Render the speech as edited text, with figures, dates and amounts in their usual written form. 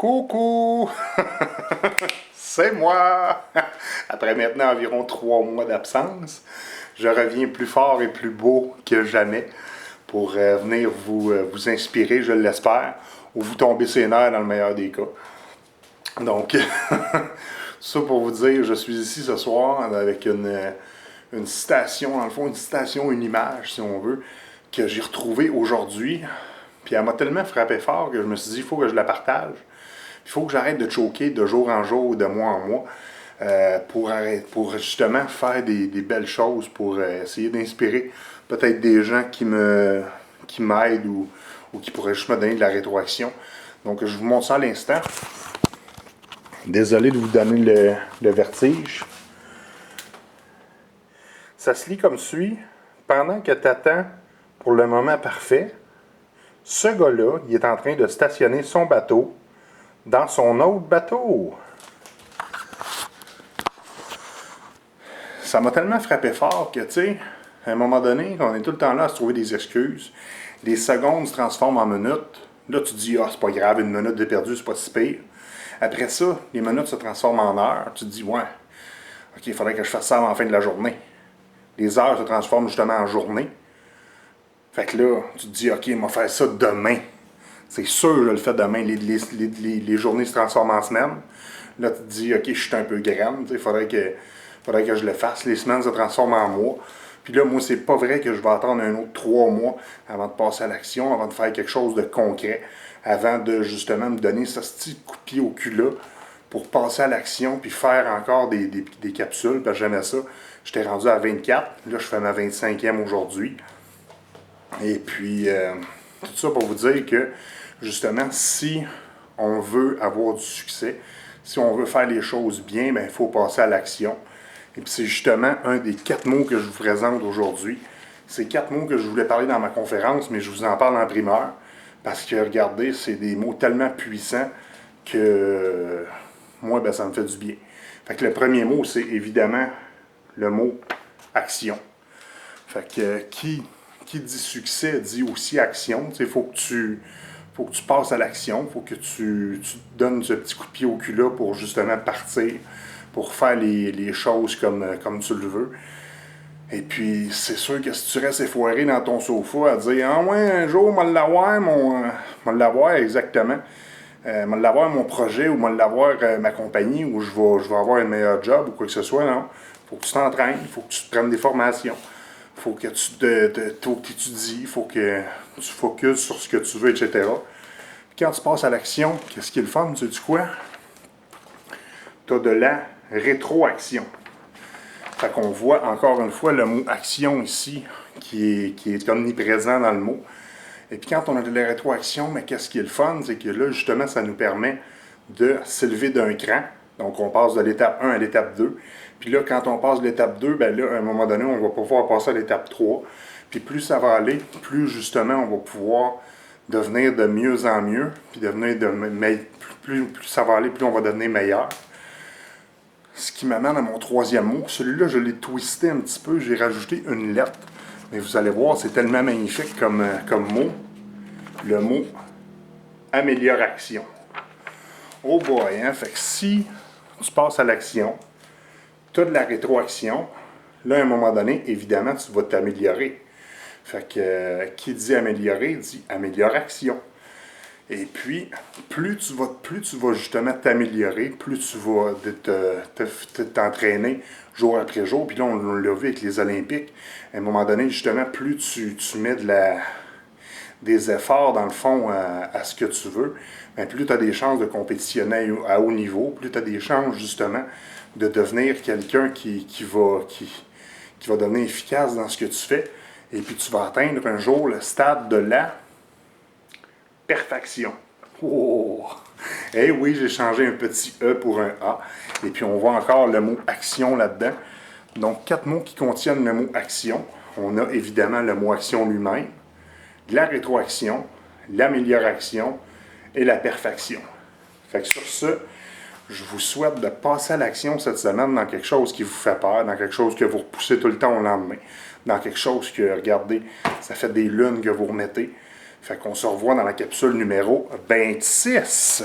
Coucou! C'est moi! Après maintenant environ 3 mois d'absence, je reviens plus fort et plus beau que jamais pour venir vous inspirer, je l'espère, ou vous tomber ses nerfs dans le meilleur des cas. Donc, ça pour vous dire, je suis ici ce soir avec une citation, dans le fond, une citation, une image, si on veut, que j'ai retrouvée aujourd'hui. Puis elle m'a tellement frappé fort que je me suis dit, il faut que je la partage. Il faut que j'arrête de choquer de jour en jour, de mois en mois, pour justement faire des belles choses, pour essayer d'inspirer peut-être des gens qui m'aident ou qui pourraient juste me donner de la rétroaction. Donc je vous montre ça à l'instant. Désolé de vous donner le vertige. Ça se lit comme suit. Pendant que tu attends pour le moment parfait, ce gars-là, il est en train de stationner son bateau dans son autre bateau. Ça m'a tellement frappé fort que, tu sais, à un moment donné, on est tout le temps là à se trouver des excuses. Les secondes se transforment en minutes. Là, tu te dis, ah, c'est pas grave, une minute de perdu, c'est pas si pire. Après ça, les minutes se transforment en heures. Tu te dis, ouais, ok, il faudrait que je fasse ça avant la fin de la journée. Les heures se transforment justement en journée. Fait que là, tu te dis, ok, on va faire ça demain. C'est sûr, je le fais demain. Les journées se transforment en semaines. Là, tu te dis, ok, je suis un peu graine. Il faudrait que je le fasse. Les semaines se transforment en mois. Puis là, moi, c'est pas vrai que je vais attendre un autre 3 mois avant de passer à l'action, avant de faire quelque chose de concret, avant de justement me donner ce petit coup de pied au cul-là pour passer à l'action puis faire encore des capsules. Parce que j'aimais ça. J'étais rendu à 24. Là, je fais ma 25e aujourd'hui. Et puis, tout ça pour vous dire que, justement, si on veut avoir du succès, si on veut faire les choses bien, il faut passer à l'action. Et puis, c'est justement un des 4 mots que je vous présente aujourd'hui. C'est 4 mots que je voulais parler dans ma conférence, mais je vous en parle en primeur. Parce que, regardez, c'est des mots tellement puissants que moi, ça me fait du bien. Fait que le premier mot, c'est évidemment le mot action. Fait que qui dit succès dit aussi action. Il faut que tu passes à l'action. Il faut que tu te donnes ce petit coup de pied au cul là pour justement partir, pour faire les choses comme tu le veux. Et puis, c'est sûr que si tu restes effoiré dans ton sofa à dire « Ah ouais, un jour, moi l'avoir, exactement. Moi l'avoir mon projet ou moi l'avoir ma compagnie où je vais avoir un meilleur job ou quoi que ce soit. » Non. Il faut que tu t'entraînes, il faut que tu te prennes des formations. Il faut que tu t'étudies, il faut que tu focuses sur ce que tu veux, etc. Puis quand tu passes à l'action, qu'est-ce qui est le fun, tu sais quoi? Tu as de la rétroaction. Fait qu'on voit encore une fois le mot action ici, qui est omniprésent dans le mot. Et puis quand on a de la rétroaction, mais qu'est-ce qui est le fun? C'est que là, justement, ça nous permet de s'élever d'un cran. Donc, on passe de l'étape 1 à l'étape 2. Puis là, quand on passe de l'étape 2, là, à un moment donné, on va pouvoir passer à l'étape 3. Puis plus ça va aller, plus justement, on va pouvoir devenir de mieux en mieux. Puis devenir plus ça va aller, plus on va devenir meilleur. Ce qui m'amène à mon 3e mot. Celui-là, je l'ai twisté un petit peu. J'ai rajouté une lettre. Mais vous allez voir, c'est tellement magnifique comme mot. Le mot amélioration. Oh boy, hein? Fait que si tu passes à l'action, tu as de la rétroaction, là, à un moment donné, évidemment, tu vas t'améliorer. Fait que qui dit améliorer, dit amélioration. Et puis, plus tu vas justement t'améliorer, plus tu vas t'entraîner jour après jour. Puis là, on l'a vu avec les Olympiques. À un moment donné, justement, plus tu mets des efforts, dans le fond, à ce que tu veux, plus tu as des chances de compétitionner à haut niveau, plus tu as des chances, justement, de devenir quelqu'un qui va devenir efficace dans ce que tu fais. Et puis, tu vas atteindre un jour le stade de la perfection. Oh! Eh oui, j'ai changé un petit E pour un A. Et puis, on voit encore le mot action là-dedans. Donc, 4 mots qui contiennent le mot action. On a évidemment le mot action lui-même, la rétroaction, l'amélioration et la perfection. Fait que sur ce, je vous souhaite de passer à l'action cette semaine dans quelque chose qui vous fait peur, dans quelque chose que vous repoussez tout le temps au lendemain, dans quelque chose que, regardez, ça fait des lunes que vous remettez. Fait qu'on se revoit dans la capsule numéro 26.